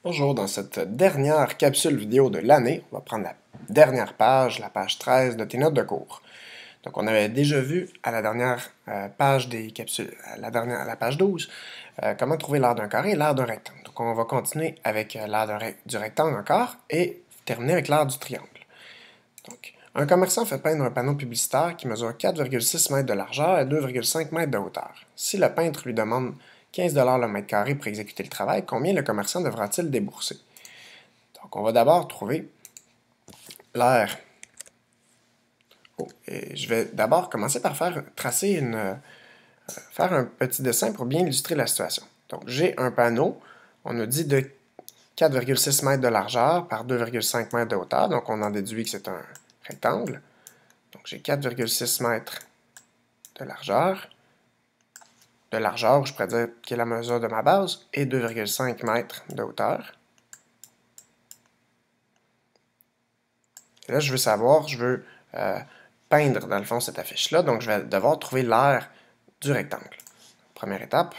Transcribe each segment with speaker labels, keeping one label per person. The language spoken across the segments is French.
Speaker 1: Bonjour, dans cette dernière capsule vidéo de l'année, on va prendre la dernière page, la page 13 de tes notes de cours. Donc on avait déjà vu à la dernière page des capsules, à la page 12, comment trouver l'aire d'un carré et l'aire d'un rectangle. Donc on va continuer avec l'aire du rectangle encore et terminer avec l'aire du triangle. Donc, un commerçant fait peindre un panneau publicitaire qui mesure 4,6 mètres de largeur et 2,5 mètres de hauteur. Si le peintre lui demande 15 $ le mètre carré pour exécuter le travail, combien le commerçant devra-t-il débourser? Donc, on va d'abord trouver l'aire. Et je vais d'abord commencer par faire un petit dessin pour bien illustrer la situation. Donc, j'ai un panneau, on nous dit de 4,6 mètres de largeur par 2,5 mètres de hauteur, donc on en déduit que c'est un rectangle. Donc, j'ai 4,6 mètres de largeur, je pourrais dire qui est la mesure de ma base, et 2,5 mètres de hauteur. Et là, je veux peindre, dans le fond, cette affiche-là, donc je vais devoir trouver l'aire du rectangle. Première étape,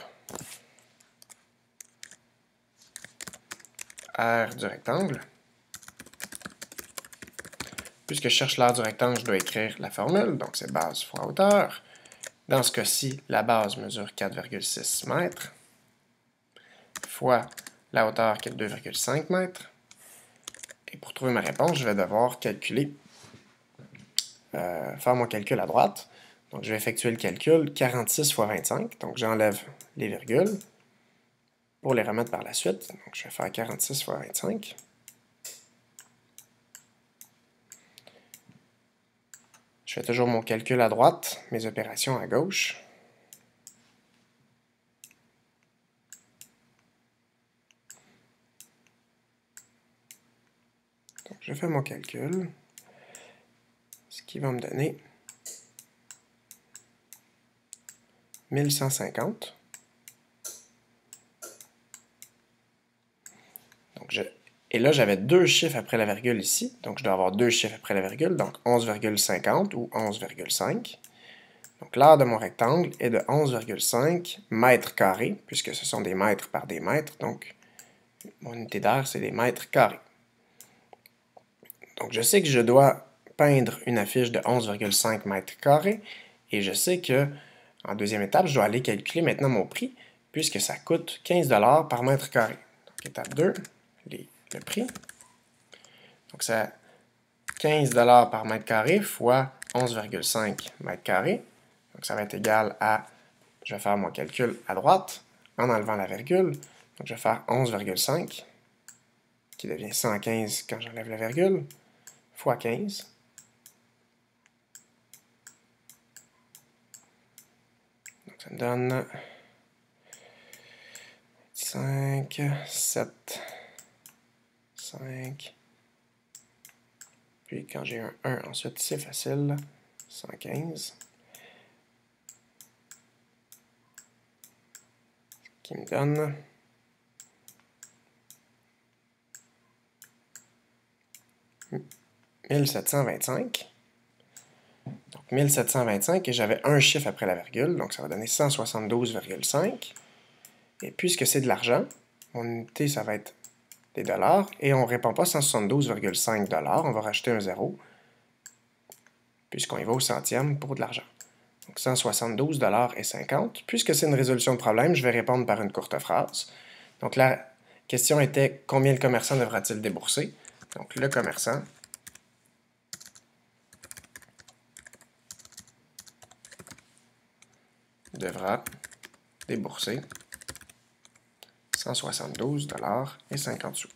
Speaker 1: aire du rectangle. Puisque je cherche l'aire du rectangle, je dois écrire la formule, donc c'est base fois hauteur. Dans ce cas-ci, la base mesure 4,6 mètres, fois la hauteur qui est 2,5 mètres. Et pour trouver ma réponse, je vais devoir calculer, faire mon calcul à droite. Donc, je vais effectuer le calcul 46 fois 25. Donc, j'enlève les virgules pour les remettre par la suite. Donc, je vais faire 46 fois 25. Je fais toujours mon calcul à droite, mes opérations à gauche. Donc, je fais mon calcul, ce qui va me donner 1150. Et là, j'avais deux chiffres après la virgule ici, donc je dois avoir deux chiffres après la virgule, donc 11,50 ou 11,5. Donc l'aire de mon rectangle est de 11,5 mètres carrés, puisque ce sont des mètres par des mètres, donc mon unité d'aire, c'est des mètres carrés. Donc je sais que je dois peindre une affiche de 11,5 mètres carrés, et je sais que, en deuxième étape, je dois aller calculer maintenant mon prix, puisque ça coûte 15 $ par mètre carré. Donc étape 2, le prix. Donc c'est 15 $ par mètre carré fois 11,5 mètres carrés. Donc ça va être égal à, je vais faire mon calcul à droite en enlevant la virgule. Donc je vais faire 11,5 qui devient 115 quand j'enlève la virgule, fois 15. Donc ça me donne 5, 7, 5. Puis quand j'ai un 1, ensuite c'est facile, 115. Qui me donne 1725. Donc 1725, et j'avais un chiffre après la virgule, donc ça va donner 172,5. Et puisque c'est de l'argent, mon unité, ça va être des dollars, et on ne répond pas 172,5 $, on va rajouter un 0, puisqu'on y va au centième pour de l'argent. Donc 172,50 $. Puisque c'est une résolution de problème, je vais répondre par une courte phrase. Donc la question était combien le commerçant devra-t-il débourser? Donc le commerçant devra débourser 172,50 $.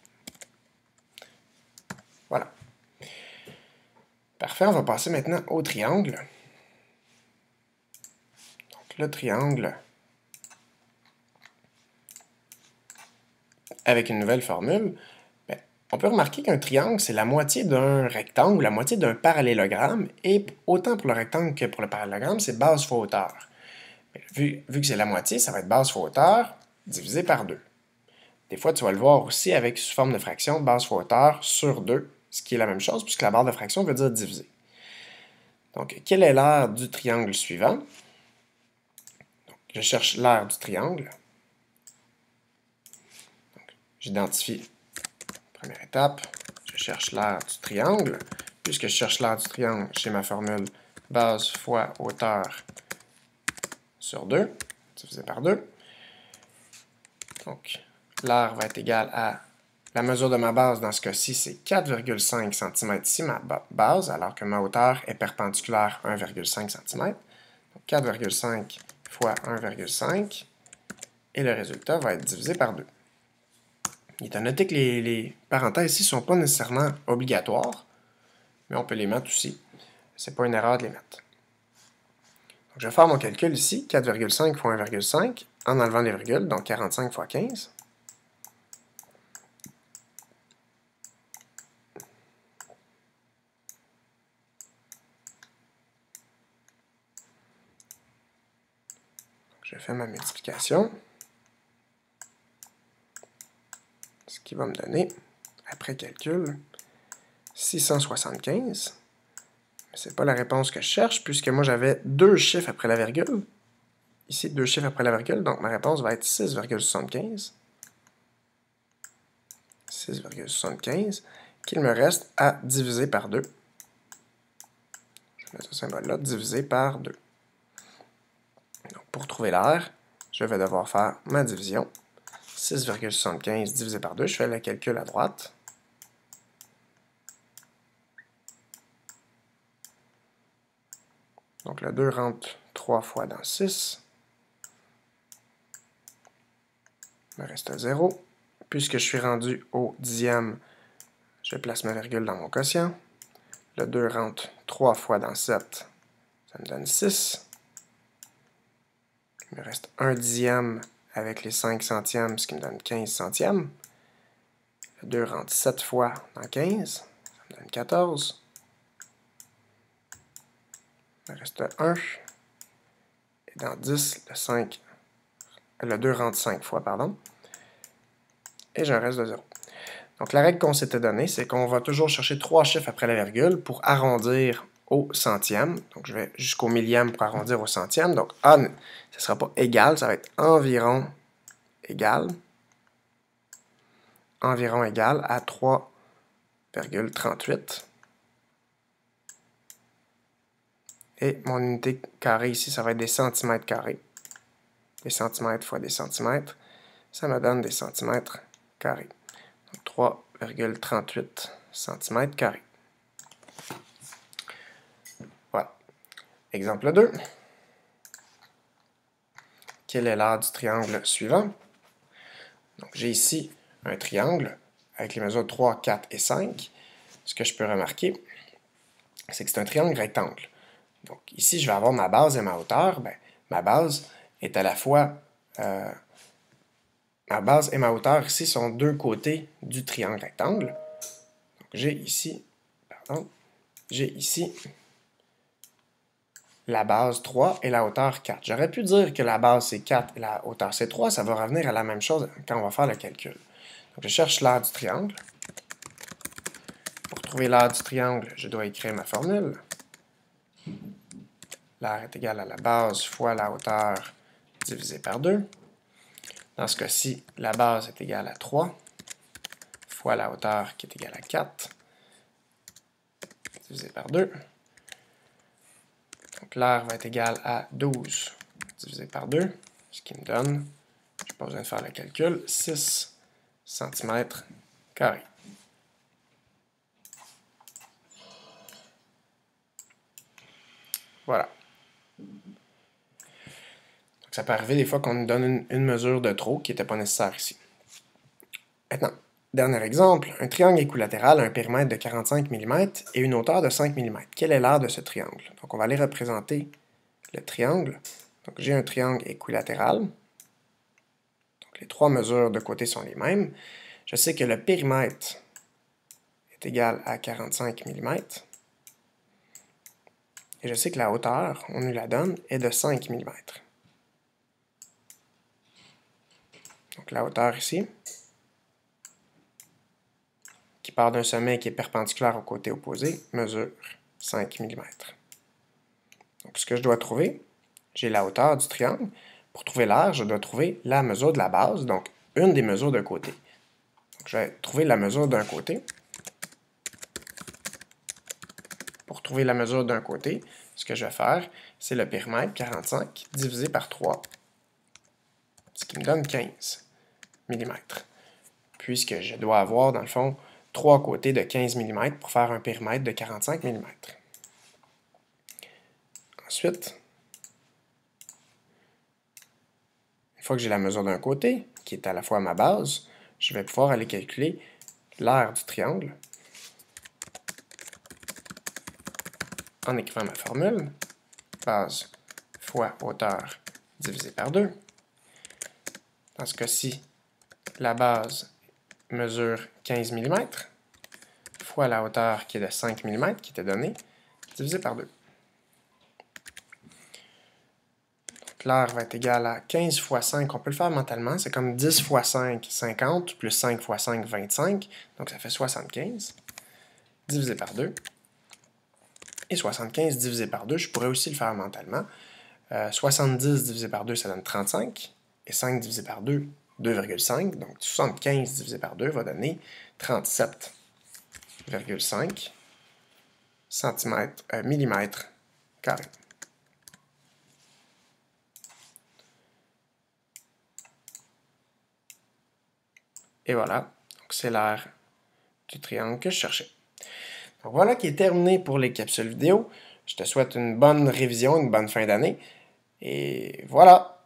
Speaker 1: Voilà. Parfait, on va passer maintenant au triangle. Donc le triangle, avec une nouvelle formule, on peut remarquer qu'un triangle, c'est la moitié d'un rectangle, la moitié d'un parallélogramme, et autant pour le rectangle que pour le parallélogramme, c'est base fois hauteur. Vu que c'est la moitié, ça va être base fois hauteur divisé par 2. Des fois, tu vas le voir aussi avec sous forme de fraction, base fois hauteur sur 2, ce qui est la même chose, puisque la barre de fraction veut dire diviser. Donc, quelle est l'aire du triangle suivant? Je cherche l'aire du triangle. J'identifie Première étape, je cherche l'aire du triangle. Puisque je cherche l'aire du triangle, j'ai ma formule base fois hauteur sur 2, divisé par 2. Donc, l'aire va être égale à la mesure de ma base, dans ce cas-ci, c'est 4,5 cm ici, ma base, alors que ma hauteur est perpendiculaire à 1,5 cm. Donc, 4,5 fois 1,5, et le résultat va être divisé par 2. Il est à noter que les parenthèses ici ne sont pas nécessairement obligatoires, mais on peut les mettre aussi. Ce n'est pas une erreur de les mettre. Donc, je vais faire mon calcul ici, 4,5 fois 1,5, en enlevant les virgules, donc 45 fois 15. Je fais ma multiplication, ce qui va me donner, après calcul, 675. Mais ce n'est pas la réponse que je cherche, puisque moi j'avais 2 chiffres après la virgule. Ici, 2 chiffres après la virgule, donc ma réponse va être 6,75. 6,75, qu'il me reste à diviser par 2. Je mets ce symbole-là, divisé par 2. Donc, pour trouver l'aire, je vais devoir faire ma division. 6,75 divisé par 2, je fais le calcul à droite. Donc, le 2 rentre 3 fois dans 6. Il me reste 0. Puisque je suis rendu au dixième, je place ma virgule dans mon quotient. Le 2 rentre 3 fois dans 7, ça me donne 6. Il me reste 1 dixième avec les 5 centièmes, ce qui me donne 15 centièmes. Le 2 rentre 7 fois dans 15, ça me donne 14. Il me reste 1. Et dans 10, le 2 rentre 5 fois, pardon. Et j'ai un reste de 0. Donc la règle qu'on s'était donnée, c'est qu'on va toujours chercher 3 chiffres après la virgule pour arrondir au centième. Donc je vais jusqu'au millième pour arrondir au centième. Donc A, ce ne sera pas égal, ça va être environ égal. Environ égal à 3,38. Et mon unité carrée ici, ça va être des centimètres carrés. Des centimètres fois des centimètres, ça me donne des centimètres carrés. Donc 3,38 cm carrés. Voilà. Exemple 2. Quelle est l'aire du triangle suivant? Donc j'ai ici un triangle avec les mesures 3, 4 et 5. Ce que je peux remarquer, c'est que c'est un triangle rectangle. Donc ici, je vais avoir ma base et ma hauteur. Ben, ma base est à la fois... ma base et ma hauteur ici sont deux côtés du triangle rectangle. Donc j'ai ici la base 3 et la hauteur 4. J'aurais pu dire que la base c'est 4 et la hauteur c'est 3, ça va revenir à la même chose quand on va faire le calcul. Donc je cherche l'aire du triangle. Pour trouver l'aire du triangle, je dois écrire ma formule. L'aire est égale à la base fois la hauteur divisé par 2. Dans ce cas-ci, la base est égale à 3 fois la hauteur qui est égale à 4 divisé par 2. Donc l'aire va être égale à 12 divisé par 2, ce qui me donne, je n'ai pas besoin de faire le calcul, 6 cm carrés. Voilà. Donc ça peut arriver des fois qu'on nous donne une mesure de trop qui n'était pas nécessaire ici. Maintenant, dernier exemple, un triangle équilatéral a un périmètre de 45 mm et une hauteur de 5 mm. Quelle est l'aire de ce triangle? Donc on va aller représenter le triangle. Donc j'ai un triangle équilatéral. Donc les trois mesures de côté sont les mêmes. Je sais que le périmètre est égal à 45 mm. Et je sais que la hauteur, on nous la donne, est de 5 mm. Donc la hauteur ici, qui part d'un sommet qui est perpendiculaire au côté opposé, mesure 5 mm. Donc ce que je dois trouver, j'ai la hauteur du triangle. Pour trouver l'aire, je dois trouver la mesure de la base, donc une des mesures de côté. Je vais trouver la mesure d'un côté. Pour trouver la mesure d'un côté, ce que je vais faire, c'est le périmètre 45 divisé par 3, ce qui me donne 15 mm. Puisque je dois avoir, dans le fond, 3 côtés de 15 mm pour faire un périmètre de 45 mm. Ensuite, une fois que j'ai la mesure d'un côté, qui est à la fois ma base, je vais pouvoir aller calculer l'aire du triangle en écrivant ma formule, base fois hauteur divisé par 2. Dans ce cas-ci, la base mesure 15 mm, fois la hauteur qui est de 5 mm, qui était donnée, divisé par 2. Donc l'aire va être égale à 15 fois 5, on peut le faire mentalement, c'est comme 10 fois 5, 50, plus 5 fois 5, 25, donc ça fait 75, divisé par 2. Et 75 divisé par 2, je pourrais aussi le faire mentalement. 70 divisé par 2, ça donne 35. Et 5 divisé par 2, 2,5. Donc 75 divisé par 2 va donner 37,5 millimètres carrés. Et voilà, c'est l'aire du triangle que je cherchais. Donc voilà qui est terminé pour les capsules vidéo. Je te souhaite une bonne révision, une bonne fin d'année. Et voilà!